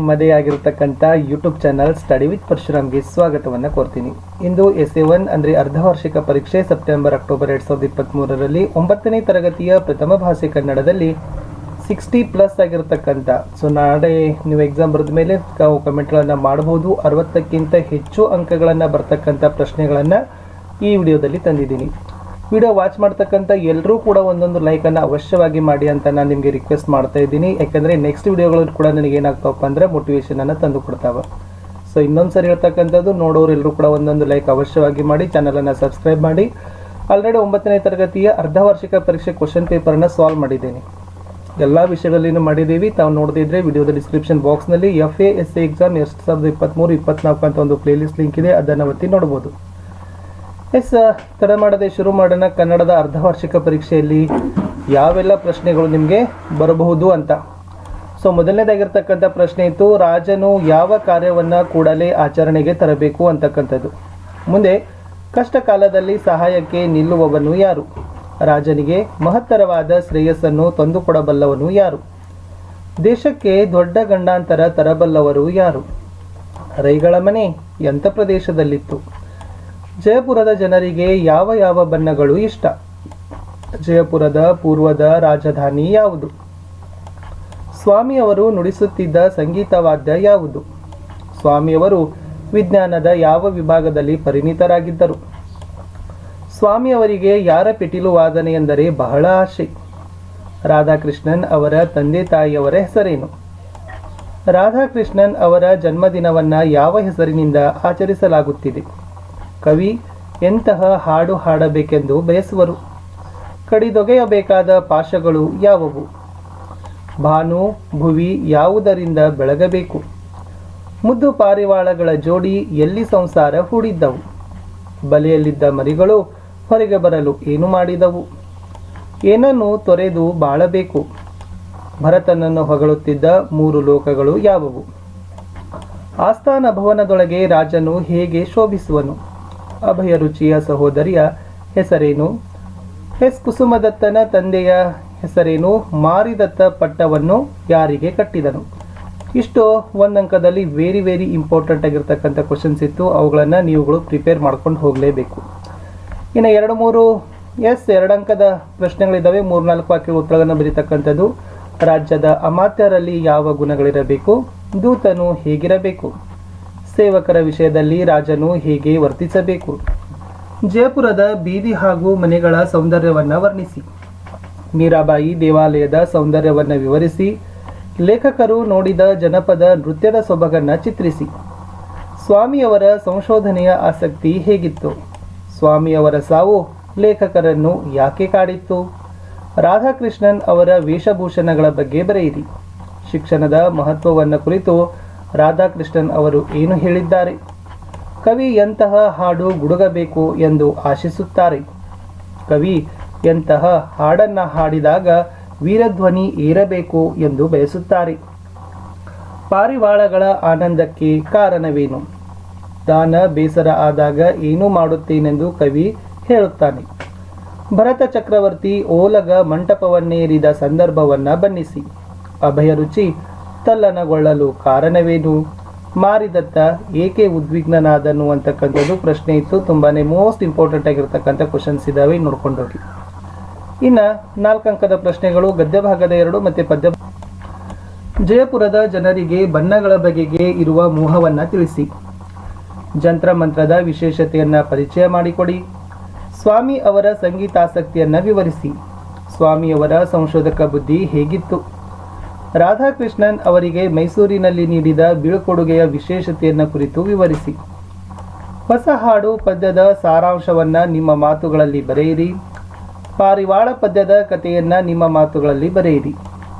ನಿಮ್ಮದೇ ಆಗಿರತಕ್ಕಂಥ YouTube channel study with ಪರಶುರಾಮ್ಗೆ ಸ್ವಾಗತವನ್ನು ಕೋರ್ತೀನಿ. ಇಂದು SA1 ಅಂದರೆ ಅರ್ಧವಾರ್ಷಿಕ ಪರೀಕ್ಷೆ ಸೆಪ್ಟೆಂಬರ್ ಅಕ್ಟೋಬರ್ 2023ರಲ್ಲಿ 9ನೇ ತರಗತಿಯ ಪ್ರಥಮ ಭಾಷೆ ಕನ್ನಡದಲ್ಲಿ 60+ ಆಗಿರತಕ್ಕಂಥ, ಸೊ ನಾಳೆ ನೀವು ಎಕ್ಸಾಮ್ ಬರೆದ ಮೇಲೆ ನಾವು ಕಮೆಂಟ್ಗಳನ್ನು ಮಾಡಬಹುದು. 60ಕ್ಕಿಂತ ಹೆಚ್ಚು ಅಂಕಗಳನ್ನು ಬರ್ತಕ್ಕಂಥ ಪ್ರಶ್ನೆಗಳನ್ನು ಈ ವಿಡಿಯೋದಲ್ಲಿ ತಂದಿದ್ದೀನಿ. ವಿಡಿಯೋ ವಾಚ್ ಮಾಡ್ತಕ್ಕಂಥ ಎಲ್ಲರೂ ಕೂಡ ಒಂದೊಂದು ಲೈಕನ್ನು ಅವಶ್ಯವಾಗಿ ಮಾಡಿ ಅಂತ ನಾನು ನಿಮಗೆ ರಿಕ್ವೆಸ್ಟ್ ಮಾಡ್ತಾ ಇದ್ದೀನಿ. ಯಾಕೆಂದರೆ ನೆಕ್ಸ್ಟ್ ವಿಡಿಯೋಗಳು ಕೂಡ ನನಗೆ ಏನಾಗ್ತಾವಪ್ಪ ಅಂದರೆ ಮೋಟಿವೇಶನನ್ನು ತಂದು ಕೊಡ್ತಾವೆ. ಸೊ ಇನ್ನೊಂದು ಸರಿ ಹೇಳ್ತಕ್ಕಂಥದ್ದು, ನೋಡೋರು ಎಲ್ಲರೂ ಕೂಡ ಒಂದೊಂದು ಲೈಕ್ ಅವಶ್ಯವಾಗಿ ಮಾಡಿ, ಚಾನಲನ್ನು ಸಬ್ಸ್ಕ್ರೈಬ್ ಮಾಡಿ. ಆಲ್ರೆಡಿ 9ನೇ ತರಗತಿಯ ಅರ್ಧವಾರ್ಷಿಕ ಪರೀಕ್ಷೆ ಕ್ವಶನ್ ಪೇಪರನ್ನು ಸಾಲ್ವ್ ಮಾಡಿದ್ದೀನಿ. ಎಲ್ಲ ವಿಷಯಗಳಲ್ಲಿನೂ ಮಾಡಿದ್ದೀವಿ. ತಾವು ನೋಡದಿದ್ದರೆ ವಿಡಿಯೋದ ಡಿಸ್ಕ್ರಿಪ್ಷನ್ ಬಾಕ್ಸ್ನಲ್ಲಿ FA/SA ಎಕ್ಸಾಮ್ 2023-24 ಅಂತ ಒಂದು ಪ್ಲೇಲಿಸ್ಟ್ ಲಿಂಕ್ ಇದೆ, ಅದನ್ನು ಒತ್ತಿ ನೋಡ್ಬೋದು. ತಡ ಮಾಡದೆ ಶುರು ಮಾಡೋಣ. ಕನ್ನಡದ ಅರ್ಧವಾರ್ಷಿಕ ಪರೀಕ್ಷೆಯಲ್ಲಿ ಯಾವೆಲ್ಲ ಪ್ರಶ್ನೆಗಳು ನಿಮಗೆ ಬರಬಹುದು ಅಂತ. ಸೊ ಮೊದಲನೇದಾಗಿರ್ತಕ್ಕಂಥ ಪ್ರಶ್ನೆ ಇತ್ತು, ರಾಜನು ಯಾವ ಕಾರ್ಯವನ್ನು ಕೂಡಲೇ ಆಚರಣೆಗೆ ತರಬೇಕು ಅಂತಕ್ಕಂಥದ್ದು. ಮುಂದೆ, ಕಷ್ಟ ಕಾಲದಲ್ಲಿ ಸಹಾಯಕ್ಕೆ ನಿಲ್ಲುವವನು ಯಾರು? ರಾಜನಿಗೆ ಮಹತ್ತರವಾದ ಶ್ರೇಯಸ್ಸನ್ನು ತಂದುಕೊಡಬಲ್ಲವನು ಯಾರು? ದೇಶಕ್ಕೆ ದೊಡ್ಡ ಗಂಡಾಂತರ ತರಬಲ್ಲವರು ಯಾರು? ರೈಗಳ ಮನೆ ಎಂಥ ಪ್ರದೇಶದಲ್ಲಿತ್ತು? ಜಯಪುರದ ಜನರಿಗೆ ಯಾವ ಯಾವ ಬಣ್ಣಗಳು ಇಷ್ಟ? ಜಯಪುರದ ಪೂರ್ವದ ರಾಜಧಾನಿ ಯಾವುದು? ಸ್ವಾಮಿಯವರು ನುಡಿಸುತ್ತಿದ್ದ ಸಂಗೀತ ವಾದ್ಯ ಯಾವುದು? ಸ್ವಾಮಿಯವರು ವಿಜ್ಞಾನದ ಯಾವ ವಿಭಾಗದಲ್ಲಿ ಪರಿಣಿತರಾಗಿದ್ದರು? ಸ್ವಾಮಿಯವರಿಗೆ ಯಾರ ಪಿಟೀಲು ವಾದನೆ ಎಂದರೆ ಬಹಳ ಆಸೆ? ರಾಧಾಕೃಷ್ಣನ್ ಅವರ ತಂದೆ ತಾಯಿಯವರ ಹೆಸರೇನು? ರಾಧಾಕೃಷ್ಣನ್ ಅವರ ಜನ್ಮದಿನವನ್ನು ಯಾವ ಹೆಸರಿನಿಂದ ಆಚರಿಸಲಾಗುತ್ತಿದೆ? ಕವಿ ಎಂತಹ ಹಾಡು ಹಾಡಬೇಕೆಂದು ಬಯಸುವರು? ಕಡಿದೊಗೆಯಬೇಕಾದ ಪಾಶಗಳು ಯಾವುವು? ಭಾನು ಭುವಿ ಯಾವುದರಿಂದ ಬೆಳಗಬೇಕು? ಮುದ್ದು ಪಾರಿವಾಳಗಳ ಜೋಡಿ ಎಲ್ಲಿ ಸಂಸಾರ ಹೂಡಿದ್ದವು? ಬಲೆಯಲ್ಲಿದ್ದ ಮರಿಗಳು ಹೊರಗೆ ಬರಲು ಏನು ಮಾಡಿದವು? ಏನನ್ನು ತೊರೆದು ಬಾಳಬೇಕು? ಭರತನನ್ನು ಹೊಗಳುತ್ತಿದ್ದ 3 ಲೋಕಗಳು ಯಾವುವು? ಆಸ್ಥಾನ ಭವನದೊಳಗೆ ರಾಜನು ಹೇಗೆ ಶೋಭಿಸುವನು? ಅಭಯ ರುಚಿಯ ಸಹೋದರಿಯ ಹೆಸರೇನು? ಕುಸುಮದತ್ತನ ತಂದೆಯ ಹೆಸರೇನು? ಮಾರಿದತ್ತ ಪಟ್ಟವನ್ನು ಯಾರಿಗೆ ಕಟ್ಟಿದನು? ಇಷ್ಟು ಒಂದಂಕದಲ್ಲಿ ವೆರಿ ಇಂಪಾರ್ಟೆಂಟ್ ಆಗಿರ್ತಕ್ಕಂಥ ಕ್ವಶನ್ಸ್ ಇತ್ತು. ಅವುಗಳನ್ನು ನೀವುಗಳು ಪ್ರಿಪೇರ್ ಮಾಡ್ಕೊಂಡು ಹೋಗಲೇಬೇಕು. ಇನ್ನು 2 ಅಂಕದ ಪ್ರಶ್ನೆಗಳಿದ್ದಾವೆ. 3-4 ವಾಕ್ಯ ಉತ್ತರಗಳನ್ನು ಬರೀತಕ್ಕಂಥದ್ದು. ರಾಜ್ಯದ ಅಮಾತ್ಯರಲ್ಲಿ ಯಾವ ಗುಣಗಳಿರಬೇಕು? ದೂತನು ಹೇಗಿರಬೇಕು? ಸೇವಕರ ವಿಷಯದಲ್ಲಿ ರಾಜನು ಹೇಗೆ ವರ್ತಿಸಬೇಕು? ಜಯಪುರದ ಬೀದಿ ಹಾಗೂ ಮನೆಗಳ ಸೌಂದರ್ಯವನ್ನು ವರ್ಣಿಸಿ. ಮೀರಾಬಾಯಿ ದೇವಾಲಯದ ಸೌಂದರ್ಯವನ್ನು ವಿವರಿಸಿ. ಲೇಖಕರು ನೋಡಿದ ಜನಪದ ನೃತ್ಯದ ಸೊಬಗನ್ನು ಚಿತ್ರಿಸಿ. ಸ್ವಾಮಿಯವರ ಸಂಶೋಧನೆಯ ಆಸಕ್ತಿ ಹೇಗಿತ್ತು? ಸ್ವಾಮಿಯವರ ಸಾವು ಲೇಖಕರನ್ನು ಯಾಕೆ ಕಾಡಿತ್ತು? ರಾಧಾಕೃಷ್ಣನ್ ಅವರ ವೇಷಭೂಷಣಗಳ ಬಗ್ಗೆ ಬರೆಯಿರಿ. ಶಿಕ್ಷಣದ ಮಹತ್ವವನ್ನು ಕುರಿತು ರಾಧಾಕೃಷ್ಣನ್ ಅವರು ಏನು ಹೇಳಿದ್ದಾರೆ? ಕವಿ ಎಂತಹ ಹಾಡು ಗುಡುಗಬೇಕು ಎಂದು ಆಶಿಸುತ್ತಾರೆ? ಕವಿ ಎಂತಹ ಹಾಡನ್ನು ಹಾಡಿದಾಗ ವೀರಧ್ವನಿ ಏರಬೇಕು ಎಂದು ಬಯಸುತ್ತಾರೆ? ಪಾರಿವಾಳಗಳ ಆನಂದಕ್ಕೆ ಕಾರಣವೇನು? ದಾನ ಬೇಸರ ಆದಾಗ ಏನು ಮಾಡುತ್ತೇನೆಂದು ಕವಿ ಹೇಳುತ್ತಾನೆ? ಭರತ ಚಕ್ರವರ್ತಿ ಓಲಗ ಮಂಟಪವನ್ನೇರಿದ ಸಂದರ್ಭವನ್ನು ಬಣ್ಣಿಸಿ. ಅಭಯ ರುಚಿ ತಲ್ಲಣಗೊಳ್ಳಲು ಕಾರಣವೇನು? ಮಾರಿದತ್ತ ಏಕೆ ಉದ್ವಿಗ್ನನಾದನು ಅಂತಕ್ಕಂಥದ್ದು ಪ್ರಶ್ನೆ ಇತ್ತು. ತುಂಬಾನೇ ಮೋಸ್ಟ್ ಇಂಪಾರ್ಟೆಂಟ್ ಆಗಿರ್ತಕ್ಕಂಥ ಕ್ವಶನ್ಸ್ ಇದ್ದಾವೆ, ನೋಡ್ಕೊಂಡೋಗಿ. ಇನ್ನು 4 ಅಂಕದ ಪ್ರಶ್ನೆಗಳು, ಗದ್ಯ ಭಾಗದ 2 ಮತ್ತು ಪದ್ಯ. ಜಯಪುರದ ಜನರಿಗೆ ಬಣ್ಣಗಳ ಬಗೆಗೆ ಇರುವ ಮೋಹವನ್ನು ತಿಳಿಸಿ. ಜಂತ್ರ ಮಂತ್ರದ ವಿಶೇಷತೆಯನ್ನು ಪರಿಚಯ ಮಾಡಿಕೊಡಿ. ಸ್ವಾಮಿ ಅವರ ಸಂಗೀತಾಸಕ್ತಿಯನ್ನು ವಿವರಿಸಿ. ಸ್ವಾಮಿಯವರ ಸಂಶೋಧಕ ಬುದ್ಧಿ ಹೇಗಿತ್ತು? ರಾಧಾಕೃಷ್ಣನ್ ಅವರಿಗೆ ಮೈಸೂರಿನಲ್ಲಿ ನೀಡಿದ ಬೀಳ್ಕೊಡುಗೆಯ ವಿಶೇಷತೆಯನ್ನು ಕುರಿತು ವಿವರಿಸಿ. ಹೊಸ ಹಾಡು ಪದ್ಯದ ಸಾರಾಂಶವನ್ನು ನಿಮ್ಮ ಮಾತುಗಳಲ್ಲಿ ಬರೆಯಿರಿ. ಪಾರಿವಾಳ ಪದ್ಯದ ಕಥೆಯನ್ನು ನಿಮ್ಮ ಮಾತುಗಳಲ್ಲಿ ಬರೆಯಿರಿ.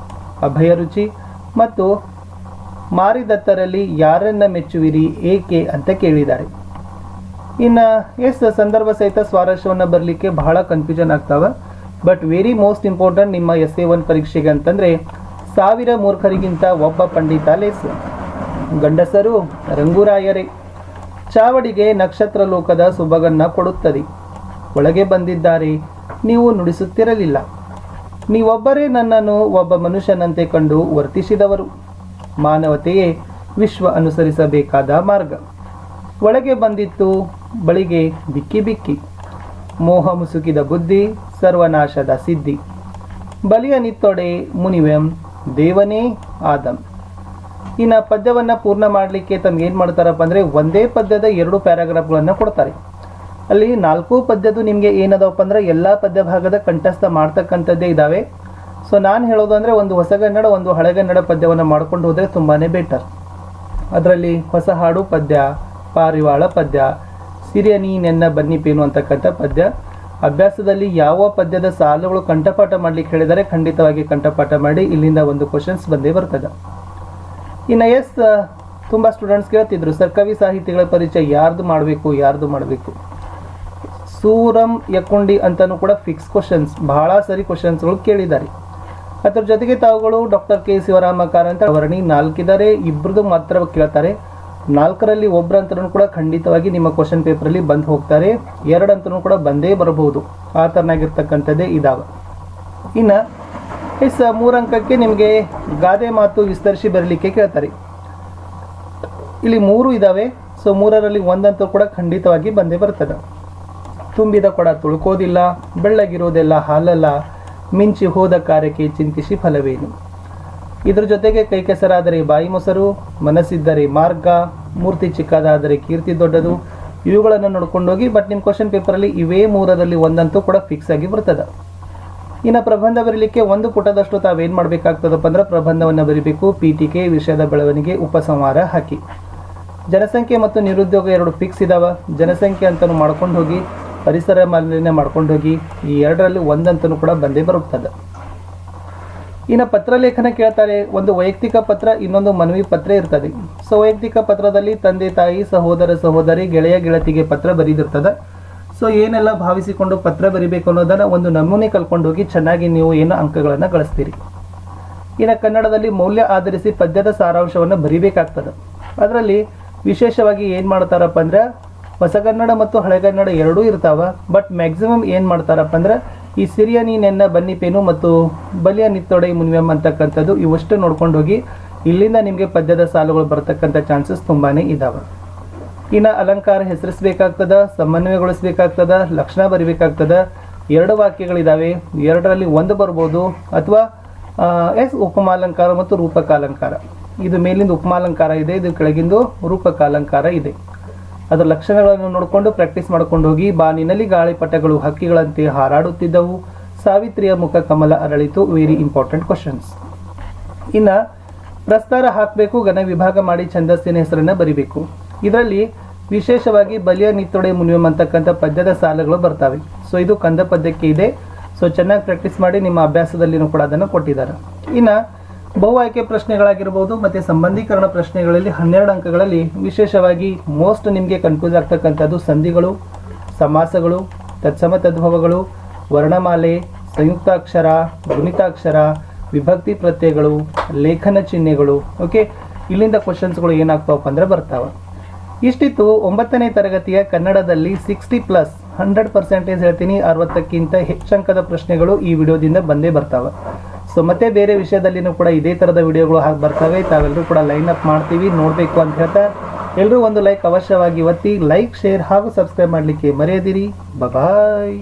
ಅಭಯ ರುಚಿ ಮತ್ತು ಮಾರಿದತ್ತರಲ್ಲಿ ಯಾರನ್ನ ಮೆಚ್ಚುವಿರಿ, ಏಕೆ ಅಂತ ಕೇಳಿದ್ದಾರೆ. ಇನ್ನು ಸಂದರ್ಭ ಸಹಿತ ಸ್ವಾರಸ್ಯವನ್ನು ಬರಲಿಕ್ಕೆ ಬಹಳ ಕನ್ಫ್ಯೂಷನ್ ಆಗ್ತಾವೆ. ಬಟ್ ವೆರಿ ಮೋಸ್ಟ್ ಇಂಪಾರ್ಟೆಂಟ್ ನಿಮ್ಮ SA1 ಪರೀಕ್ಷೆಗೆ ಅಂತಂದರೆ, 1000 ಮೂರ್ಖರಿಗಿಂತ ಒಬ್ಬ ಪಂಡಿತ ಲೇಸು. ಗಂಡಸರು ರಂಗುರಾಯರೇ. ಚಾವಡಿಗೆ ನಕ್ಷತ್ರ ಲೋಕದ ಸೊಬಗನ್ನು ಕೊಡುತ್ತದೆ. ಒಳಗೆ ಬಂದಿದ್ದಾರೆ, ನೀವು ನುಡಿಸುತ್ತಿರಲಿಲ್ಲ. ನೀವೊಬ್ಬರೇ ನನ್ನನ್ನು ಒಬ್ಬ ಮನುಷ್ಯನಂತೆ ಕಂಡು ವರ್ತಿಸಿದವರು. ಮಾನವತೆಯೇ ವಿಶ್ವ ಅನುಸರಿಸಬೇಕಾದ ಮಾರ್ಗ. ಒಳಗೆ ಬಂದಿತ್ತು ಬಳಿಗೆ ಬಿಕ್ಕಿ ಬಿಕ್ಕಿ, ಮೋಹ ಮುಸುಕಿದ ಬುದ್ಧಿ ಸರ್ವನಾಶದ ಸಿದ್ಧಿ. ಬಲಿಯ ನಿತ್ತೊಡೆ ಮುನಿವೆಂ ದೇವನೇ ಆದಂ. ಇನ್ನು ಪದ್ಯವನ್ನು ಪೂರ್ಣ ಮಾಡಲಿಕ್ಕೆ ತಮ್ಗೆ ಏನು ಮಾಡ್ತಾರಪ್ಪ ಅಂದರೆ ಒಂದೇ ಪದ್ಯದ 2 ಪ್ಯಾರಾಗ್ರಾಫ್ಗಳನ್ನು ಕೊಡ್ತಾರೆ. ಅಲ್ಲಿ 4 ಪದ್ಯದ್ದು ನಿಮಗೆ ಏನದವಪ್ಪ ಅಂದರೆ ಎಲ್ಲ ಪದ್ಯ ಭಾಗದ ಕಂಠಸ್ಥ ಮಾಡ್ತಕ್ಕಂಥದ್ದೇ ಇದ್ದಾವೆ. ಸೊ ನಾನು ಹೇಳೋದು ಅಂದರೆ ಒಂದು ಹೊಸಗನ್ನಡ ಒಂದು ಹಳೆಗನ್ನಡ ಪದ್ಯವನ್ನು ಮಾಡ್ಕೊಂಡು ಹೋದರೆ ತುಂಬಾ ಬೆಟರ್. ಅದರಲ್ಲಿ ಹೊಸ ಹಾಡು ಪದ್ಯ, ಪಾರಿವಾಳ ಪದ್ಯ, ಸಿರಿಯ ನೀನೆನ್ನ ಬನ್ನಿಪೇನು ಅಂತಕ್ಕಂಥ ಪದ್ಯ. ಅಭ್ಯಾಸದಲ್ಲಿ ಯಾವ ಪದ್ಯದ ಸಾಲುಗಳು ಕಂಠಪಾಠ ಮಾಡಲಿಕ್ಕೆ ಹೇಳಿದರೆ ಖಂಡಿತವಾಗಿ ಕಂಠಪಾಠ ಮಾಡಿ. ಇಲ್ಲಿಂದ ಒಂದು ಕ್ವಶನ್ಸ್ ಬಂದೇ ಬರ್ತದೆ. ಇನ್ನು ತುಂಬ ಸ್ಟೂಡೆಂಟ್ಸ್ ಕೇಳ್ತಿದ್ರು ಸರ್ ಕವಿ ಸಾಹಿತಿಗಳ ಪರಿಚಯ ಯಾರ್ದು ಮಾಡಬೇಕು. ಸೂರಂ ಯಕ್ಕುಂಡಿ ಅಂತಲೂ ಕೂಡ ಫಿಕ್ಸ್ ಕ್ವಶನ್ಸ್, ಬಹಳ ಸರಿ ಕ್ವಶನ್ಸ್ಗಳು ಕೇಳಿದ್ದಾರೆ. ಅದರ ಜೊತೆಗೆ ತಾವುಗಳು ಡಾಕ್ಟರ್ ಕೆ ಶಿವರಾಮ ಕಾರಂತ ವರ್ಣಿ 4 ಇದ್ದಾರೆ, ಇಬ್ಬರದು ಮಾತ್ರ ಕೇಳ್ತಾರೆ. 4ರಲ್ಲಿ ಒಬ್ಬರಂತರೂ ಕೂಡ ಖಂಡಿತವಾಗಿ ನಿಮ್ಮ ಕ್ವಶನ್ ಪೇಪರಲ್ಲಿ ಬಂದು ಹೋಗ್ತಾರೆ. 2 ಅಂತಲೂ ಕೂಡ ಬಂದೇ ಬರಬಹುದು. ಆ ಥರನಾಗಿರ್ತಕ್ಕಂಥದ್ದೇ ಇದಾವೆ. ಇನ್ನು 3 ಅಂಕಕ್ಕೆ ನಿಮಗೆ ಗಾದೆ ಮಾತು ವಿಸ್ತರಿಸಿ ಬರಲಿಕ್ಕೆ ಕೇಳ್ತಾರೆ. ಇಲ್ಲಿ 3 ಇದ್ದಾವೆ. ಸೊ 3ರಲ್ಲಿ 1 ಅಂತೂ ಕೂಡ ಖಂಡಿತವಾಗಿ ಬಂದೇ ಬರ್ತದೆ. ತುಂಬಿದ ಕೊಡ ತುಳ್ಕೋದಿಲ್ಲ, ಬೆಳ್ಳಗಿರೋದೆಲ್ಲ ಹಾಲಲ್ಲ, ಮಿಂಚಿ ಹೋದ ಕಾರ್ಯಕ್ಕೆ ಚಿಂತಿಸಿ ಫಲವೇನು. ಇದ್ರ ಜೊತೆಗೆ ಕೈ ಕೆಸರಾದರೆ ಬಾಯಿ ಮೊಸರು, ಮನಸ್ಸಿದ್ದರೆ ಮಾರ್ಗ, ಮೂರ್ತಿ ಚಿಕ್ಕದಾದರೆ ಕೀರ್ತಿ ದೊಡ್ಡದು. ಇವುಗಳನ್ನು ನೋಡ್ಕೊಂಡೋಗಿ. ಬಟ್ ನಿಮ್ಮ ಕ್ವಶನ್ ಪೇಪರಲ್ಲಿ ಇವೇ 3ರಲ್ಲಿ 1 ಅಂತೂ ಕೂಡ ಫಿಕ್ಸ್ ಆಗಿ ಬರ್ತದೆ. ಇನ್ನು ಪ್ರಬಂಧ ಬರೀಲಿಕ್ಕೆ 1 ಪುಟದಷ್ಟು ತಾವೇನು ಮಾಡಬೇಕಾಗ್ತದಪ್ಪ ಅಂದ್ರೆ ಪ್ರಬಂಧವನ್ನು ಬರೀಬೇಕು. ಪೀಠಿಕೆ, ವಿಷಯದ ಬೆಳವಣಿಗೆ, ಉಪಸಂಹಾರ ಹಾಕಿ. ಜನಸಂಖ್ಯೆ ಮತ್ತು ನಿರುದ್ಯೋಗ 2 ಫಿಕ್ಸ್ ಇದಾವೆ. ಜನಸಂಖ್ಯೆ ಅಂತಲೂ ಮಾಡ್ಕೊಂಡು ಹೋಗಿ, ಪರಿಸರ ಮಾಲಿನ್ಯ ಮಾಡ್ಕೊಂಡು ಹೋಗಿ. ಈ 2ರಲ್ಲಿ 1 ಅಂತಲೂ ಕೂಡ ಬಂದೇ ಬರುತ್ತದೆ. ಇನ್ನು ಪತ್ರ ಲೇಖನ ಕೇಳ್ತಾರೆ. ಒಂದು ವೈಯಕ್ತಿಕ ಪತ್ರ, ಇನ್ನೊಂದು ಮನವಿ ಪತ್ರ ಇರ್ತದೆ. ಸೊ ವೈಯಕ್ತಿಕ ಪತ್ರದಲ್ಲಿ ತಂದೆ ತಾಯಿ, ಸಹೋದರ ಸಹೋದರಿ, ಗೆಳೆಯ ಗೆಳತಿಗೆ ಪತ್ರ ಬರೀದಿರ್ತದೆ. ಸೊ ಏನೆಲ್ಲ ಭಾವಿಸಿಕೊಂಡು ಪತ್ರ ಬರಿಬೇಕು ಅನ್ನೋದನ್ನು ಒಂದು ನಮೂನೆ ಕಲ್ಕೊಂಡು ಹೋಗಿ ಚೆನ್ನಾಗಿ ನೀವು ಏನು ಅಂಕಗಳನ್ನು ಗಳಿಸ್ತೀರಿ. ಇನ್ನು ಕನ್ನಡದಲ್ಲಿ ಮೌಲ್ಯ ಆಧರಿಸಿ ಪದ್ಯದ ಸಾರಾಂಶವನ್ನು ಬರಿಬೇಕಾಗ್ತದೆ. ಅದರಲ್ಲಿ ವಿಶೇಷವಾಗಿ ಏನು ಮಾಡ್ತಾರಪ್ಪ ಅಂದ್ರೆ ಹೊಸಗನ್ನಡ ಮತ್ತು ಹಳೆಗನ್ನಡ 2 ಇರ್ತಾವೆ. ಬಟ್ ಮ್ಯಾಕ್ಸಿಮಮ್ ಏನು ಮಾಡ್ತಾರಪ್ಪ ಅಂದ್ರೆ ಈ ಸಿರಿಯ ನೀನೆನ್ನ ಬನ್ನಿಪೇನು ಮತ್ತು ಬಲಿಯ ನಿತ್ತೊಡೆ ಮುನಿವೆಂ ಅಂತಕ್ಕಂಥದ್ದು ಇವಷ್ಟು ನೋಡ್ಕೊಂಡು ಹೋಗಿ. ಇಲ್ಲಿಂದ ನಿಮಗೆ ಪದ್ಯದ ಸಾಲುಗಳು ಬರ್ತಕ್ಕಂಥ ಚಾನ್ಸಸ್ ತುಂಬಾ ಇದ್ದಾವೆ. ಇನ್ನು ಅಲಂಕಾರ ಹೆಸರಿಸಬೇಕಾಗ್ತದೆ, ಸಮನ್ವಯಗೊಳಿಸಬೇಕಾಗ್ತದೆ, ಲಕ್ಷಣ ಬರಿಬೇಕಾಗ್ತದೆ. 2 ವಾಕ್ಯಗಳಿದ್ದಾವೆ. 2ರಲ್ಲಿ 1 ಬರ್ಬೋದು ಅಥವಾ ಉಪಮಾಲಂಕಾರ ಮತ್ತು ರೂಪಕಾಲಂಕಾರ. ಇದು ಮೇಲಿಂದ ಉಪಮಾಲಂಕಾರ ಇದೆ, ಇದು ಕೆಳಗಿಂದು ರೂಪಕಾಲಂಕಾರ ಇದೆ. ಅದರ ಲಕ್ಷಣಗಳನ್ನು ನೋಡಿಕೊಂಡು ಪ್ರಾಕ್ಟೀಸ್ ಮಾಡ್ಕೊಂಡು ಹೋಗಿ. ಬಾನಿನಲ್ಲಿ ಗಾಳಿಪಟಗಳು ಹಕ್ಕಿಗಳಂತೆ ಹಾರಾಡುತ್ತಿದ್ದವು, ಸಾವಿತ್ರಿಯ ಮುಖ ಕಮಲ ಅರಳಿತು. Very important questions. ಇನ್ನು ಪ್ರಸ್ತಾರ ಹಾಕಬೇಕು, ಘನ ವಿಭಾಗ ಮಾಡಿ ಛಂದಸ್ಸಿನ ಹೆಸರನ್ನು ಬರಿಬೇಕು. ಇದರಲ್ಲಿ ವಿಶೇಷವಾಗಿ ಬಲಿಯ ನಿತ್ತೊಡೆ ಮುನಿವೆಂ ಅಂತಕ್ಕಂಥ ಪದ್ಯದ ಸಾಲುಗಳು ಬರ್ತವೆ. ಸೊ ಇದು ಕಂದ ಪದ್ಯಕ್ಕೆ ಇದೆ. ಸೊ ಚೆನ್ನಾಗಿ ಪ್ರಾಕ್ಟೀಸ್ ಮಾಡಿ. ನಿಮ್ಮ ಅಭ್ಯಾಸದಲ್ಲಿನೂ ಕೂಡ ಅದನ್ನು ಕೊಟ್ಟಿದ್ದಾರೆ. ಇನ್ನು ಬಹು ಆಯ್ಕೆ ಪ್ರಶ್ನೆಗಳಾಗಿರ್ಬೋದು ಮತ್ತು ಸಂಬಂಧೀಕರಣ ಪ್ರಶ್ನೆಗಳಲ್ಲಿ 12 ಅಂಕಗಳಲ್ಲಿ ವಿಶೇಷವಾಗಿ ಮೋಸ್ಟ್ ನಿಮಗೆ ಕನ್ಫ್ಯೂಸ್ ಆಗ್ತಕ್ಕಂಥದ್ದು ಸಂಧಿಗಳು, ಸಮಾಸಗಳು, ತತ್ಸಮ ತದ್ಭವಗಳು, ವರ್ಣಮಾಲೆ, ಸಂಯುಕ್ತಾಕ್ಷರ, ಗುಣಿತಾಕ್ಷರ, ವಿಭಕ್ತಿ ಪ್ರತ್ಯಯಗಳು, ಲೇಖನ ಚಿಹ್ನೆಗಳು. ಓಕೆ, ಇಲ್ಲಿಂದ ಕ್ವಶನ್ಸ್ಗಳು ಏನಾಗ್ತಾವಪ್ಪ ಅಂದರೆ ಬರ್ತಾವೆ. ಇಷ್ಟಿತ್ತು 9ನೇ ತರಗತಿಯ ಕನ್ನಡದಲ್ಲಿ 60+, 100% ಹೇಳ್ತೀನಿ, 60ಕ್ಕಿಂತ ಹೆಚ್ಚಂಕದ ಪ್ರಶ್ನೆಗಳು ಈ ವಿಡಿಯೋದಿಂದ ಬಂದೇ ಬರ್ತಾವೆ. ಸೊ ಮತ್ತೆ ಬೇರೆ ವಿಷಯದಲ್ಲಿನೂ ಕೂಡ ಇದೇ ಥರದ ವಿಡಿಯೋಗಳು ಹಾಗೆ ಬರ್ತವೆ. ತಾವೆಲ್ಲರೂ ಕೂಡ ಲೈನ್ ಅಪ್ ಮಾಡ್ತೀವಿ, ನೋಡಬೇಕು ಅಂತ ಹೇಳ್ತಾ ಎಲ್ಲರೂ ಒಂದು ಲೈಕ್ ಅವಶ್ಯವಾಗಿ ಒತ್ತಿ. ಲೈಕ್, ಶೇರ್ ಹಾಗೂ ಸಬ್ಸ್ಕ್ರೈಬ್ ಮಾಡಲಿಕ್ಕೆ ಮರೆಯದಿರಿ. ಬಾಯ್.